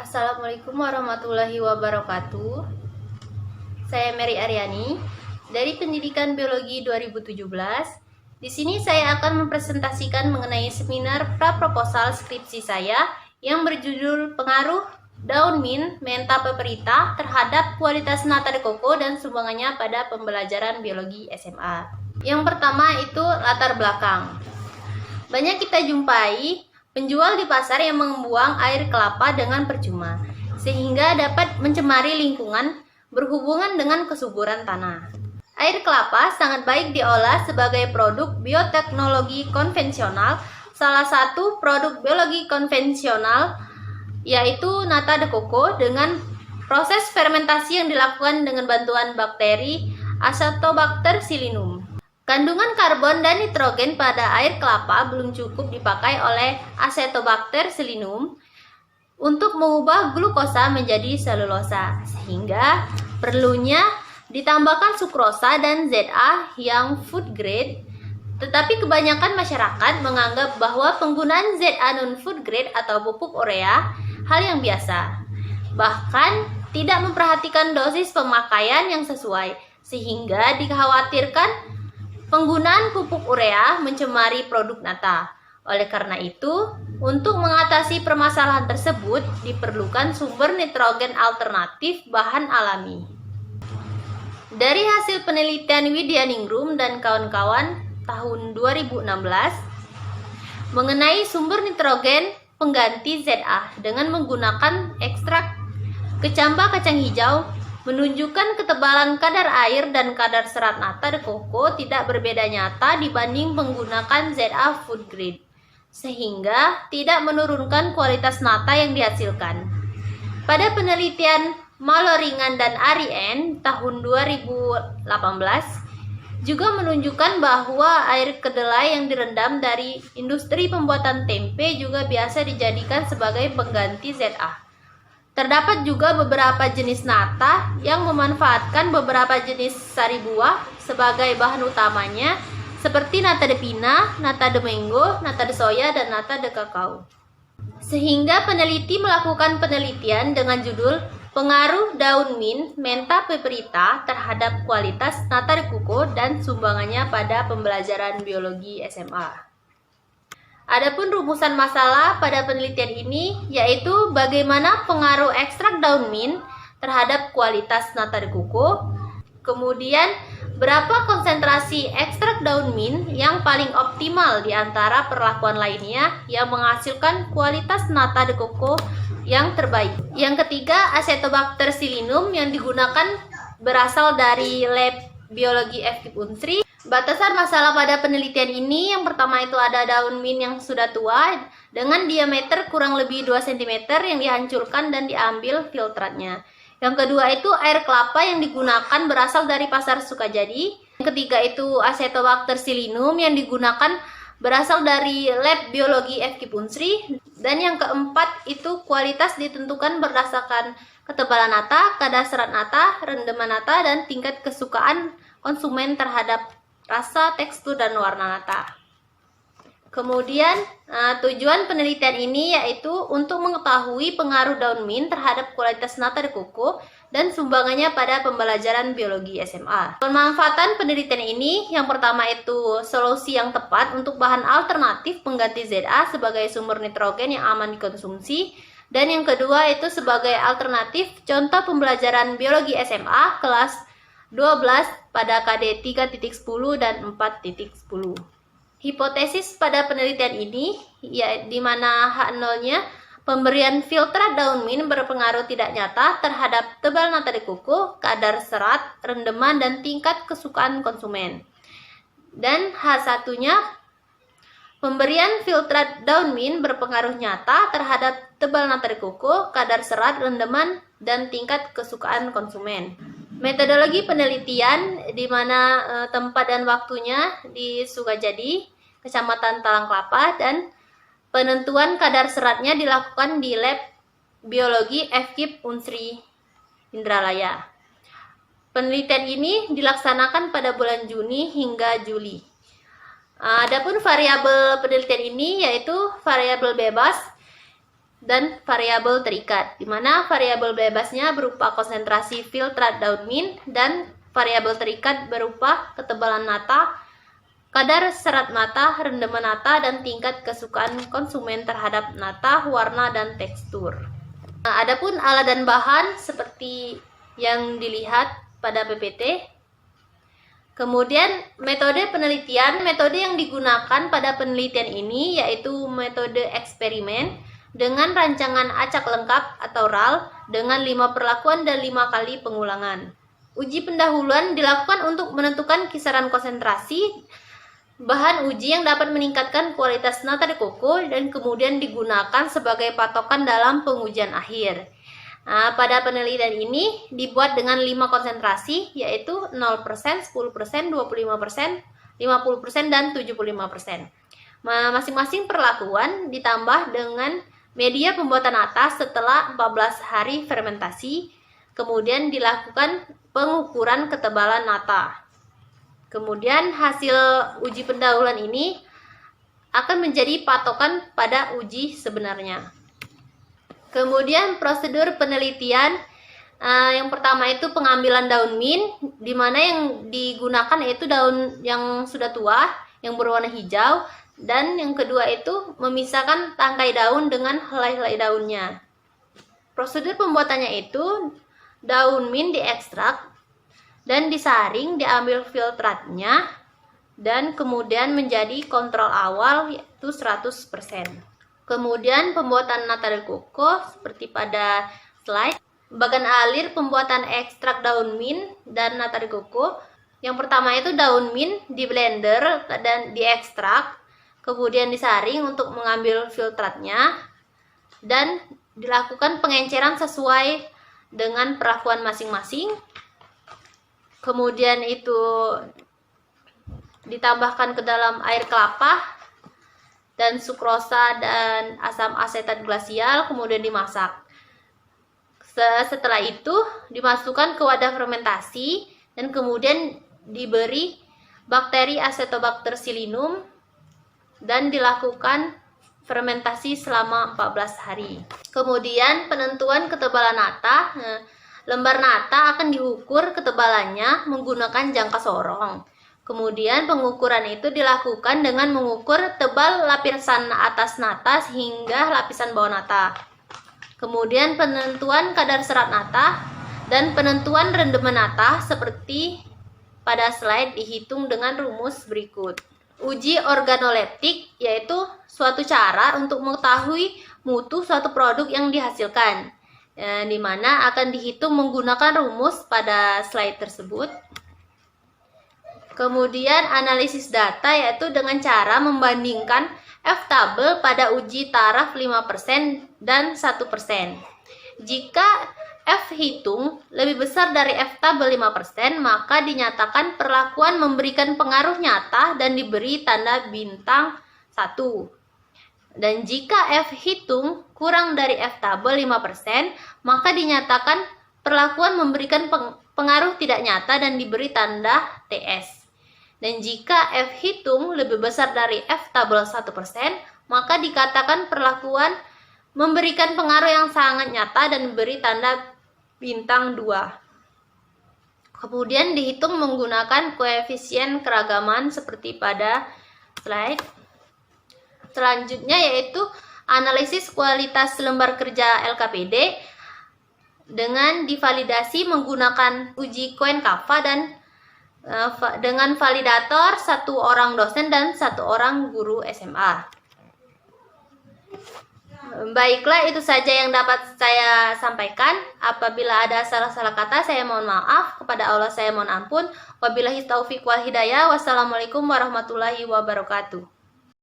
Assalamualaikum warahmatullahi wabarakatuh. Saya Mary Aryani dari Pendidikan Biologi 2017. Di sini saya akan mempresentasikan mengenai seminar praproposal skripsi saya yang berjudul Pengaruh Daun Mint Mentha peperita terhadap kualitas nata de coco dan sumbangannya pada pembelajaran biologi SMA. Yang pertama itu latar belakang. Banyak kita jumpai penjual di pasar yang membuang air kelapa dengan percuma, sehingga dapat mencemari lingkungan berhubungan dengan kesuburan tanah. Air kelapa sangat baik diolah sebagai produk bioteknologi konvensional. Salah satu produk biologi konvensional yaitu nata de coco dengan proses fermentasi yang dilakukan dengan bantuan bakteri Acetobacter psillinum. Kandungan karbon dan nitrogen pada air kelapa belum cukup dipakai oleh Acetobacter psillinum untuk mengubah glukosa menjadi selulosa, sehingga perlunya ditambahkan sukrosa dan ZA yang food grade. Tetapi kebanyakan masyarakat menganggap bahwa penggunaan ZA non-food grade atau pupuk urea hal yang biasa, bahkan tidak memperhatikan dosis pemakaian yang sesuai, sehingga dikhawatirkan penggunaan pupuk urea mencemari produk nata. Oleh karena itu, untuk mengatasi permasalahan tersebut diperlukan sumber nitrogen alternatif bahan alami. Dari hasil penelitian Widyaningrum dan kawan-kawan tahun 2016 mengenai sumber nitrogen pengganti ZA dengan menggunakan ekstrak kecambah kacang hijau, menunjukkan ketebalan kadar air dan kadar serat nata de coco tidak berbeda nyata dibanding menggunakan ZA food grade, sehingga tidak menurunkan kualitas nata yang dihasilkan. Pada penelitian Maloringan dan Arien tahun 2018 juga menunjukkan bahwa air kedelai yang direndam dari industri pembuatan tempe juga biasa dijadikan sebagai pengganti ZA. Terdapat juga beberapa jenis nata yang memanfaatkan beberapa jenis sari buah sebagai bahan utamanya, seperti nata de pina, nata de mango, nata de soya, dan nata de kakao. Sehingga peneliti melakukan penelitian dengan judul Pengaruh Daun Mint Mentha peperita terhadap kualitas nata de coco dan sumbangannya pada pembelajaran biologi SMA. Adapun rumusan masalah pada penelitian ini yaitu bagaimana pengaruh ekstrak daun mint terhadap kualitas nata de coco, kemudian berapa konsentrasi ekstrak daun mint yang paling optimal di antara perlakuan lainnya yang menghasilkan kualitas nata de coco yang terbaik. Yang ketiga, Acetobacter psillinum yang digunakan berasal dari lab biologi FKIP Unsri. Batasan masalah pada penelitian ini, yang pertama itu ada daun mint yang sudah tua dengan diameter kurang lebih 2 cm yang dihancurkan dan diambil filtratnya. Yang kedua itu air kelapa yang digunakan berasal dari pasar Sukajadi. Yang ketiga itu Acetobacter psillinum yang digunakan berasal dari lab biologi FKIP Unsri. Dan yang keempat itu kualitas ditentukan berdasarkan ketebalan nata, kadar serat nata, rendaman nata, dan tingkat kesukaan konsumen terhadap rasa, tekstur, dan warna nata. Kemudian tujuan penelitian ini yaitu untuk mengetahui pengaruh daun mint terhadap kualitas nata de coco dan sumbangannya pada pembelajaran biologi SMA. Pemanfaatan penelitian ini yang pertama itu solusi yang tepat untuk bahan alternatif pengganti ZA sebagai sumber nitrogen yang aman dikonsumsi, dan yang kedua itu sebagai alternatif contoh pembelajaran biologi SMA kelas 12 pada KD 3.10 dan 4.10. Hipotesis pada penelitian ini ya di mana H0-nya pemberian filtrat daun mint berpengaruh tidak nyata terhadap tebal nata de coco, kadar serat, rendaman, dan tingkat kesukaan konsumen. Dan H1-nya pemberian filtrat daun mint berpengaruh nyata terhadap tebal nata de coco, kadar serat, rendaman, dan tingkat kesukaan konsumen. Metodologi penelitian di mana tempat dan waktunya di Sukajadi, Kecamatan Talang Kelapa, dan penentuan kadar seratnya dilakukan di lab biologi FKIP Unsri Indralaya. Penelitian ini dilaksanakan pada bulan Juni hingga Juli. Adapun variabel penelitian ini yaitu variabel bebas dan variabel terikat, di mana variabel bebasnya berupa konsentrasi filtrat daun mint dan variabel terikat berupa ketebalan nata, kadar serat nata, rendemen nata, dan tingkat kesukaan konsumen terhadap nata, warna, dan tekstur. Nah, adapun alat dan bahan seperti yang dilihat pada PPT. Kemudian metode penelitian, metode yang digunakan pada penelitian ini yaitu metode eksperimen dengan rancangan acak lengkap atau RAL dengan 5 perlakuan dan 5 kali pengulangan. Uji pendahuluan dilakukan untuk menentukan kisaran konsentrasi bahan uji yang dapat meningkatkan kualitas nata de coco dan kemudian digunakan sebagai patokan dalam pengujian akhir. Nah, pada penelitian ini dibuat dengan 5 konsentrasi yaitu 0%, 10%, 25%, 50%, dan 75%. Masing-masing perlakuan ditambah dengan media pembuatan nata setelah 14 hari fermentasi, kemudian dilakukan pengukuran ketebalan nata. Kemudian hasil uji pendahuluan ini akan menjadi patokan pada uji sebenarnya. Kemudian prosedur penelitian, yang pertama itu pengambilan daun mint, di mana yang digunakan yaitu daun yang sudah tua, yang berwarna hijau, dan yang kedua itu memisahkan tangkai daun dengan helai-helai daunnya. Prosedur pembuatannya itu daun mint diekstrak dan disaring, diambil filtratnya, dan kemudian menjadi kontrol awal yaitu 100%. Kemudian pembuatan nata de coco seperti pada slide. Bagian alir pembuatan ekstrak daun mint dan nata de coco. Yang pertama itu daun mint di blender dan diekstrak, kemudian disaring untuk mengambil filtratnya dan dilakukan pengenceran sesuai dengan perlakuan masing-masing. Kemudian itu ditambahkan ke dalam air kelapa dan sukrosa dan asam asetat glasial, kemudian dimasak. Setelah itu dimasukkan ke wadah fermentasi dan kemudian diberi bakteri Acetobacter pseudomonas dan dilakukan fermentasi selama 14 hari. Kemudian penentuan ketebalan nata. Lembar nata akan diukur ketebalannya menggunakan jangka sorong. Kemudian pengukuran itu dilakukan dengan mengukur tebal lapisan atas nata hingga lapisan bawah nata. Kemudian penentuan kadar serat nata dan penentuan rendemen nata seperti pada slide dihitung dengan rumus berikut. Uji organoleptik yaitu suatu cara untuk mengetahui mutu suatu produk yang dihasilkan, di mana akan dihitung menggunakan rumus pada slide tersebut. Kemudian analisis data yaitu dengan cara membandingkan F-table pada uji taraf 5% dan 1%. Jika F hitung lebih besar dari F-table 5%, maka dinyatakan perlakuan memberikan pengaruh nyata dan diberi tanda bintang 1. Dan jika F hitung kurang dari F-table 5%, maka dinyatakan perlakuan memberikan pengaruh tidak nyata dan diberi tanda TS. Dan jika F hitung lebih besar dari F-table 1%, maka dikatakan perlakuan memberikan pengaruh yang sangat nyata dan diberi tanda bintang 2. Kemudian dihitung menggunakan koefisien keragaman seperti pada slide. Selanjutnya yaitu analisis kualitas lembar kerja LKPD dengan divalidasi menggunakan uji Cohen-Cava dan dengan validator 1 orang dosen dan 1 orang guru SMA. Baiklah, itu saja yang dapat saya sampaikan. Apabila ada salah-salah kata, saya mohon maaf. Kepada Allah saya mohon ampun. Wabillahi taufiq wal hidayah. Wassalamualaikum warahmatullahi wabarakatuh.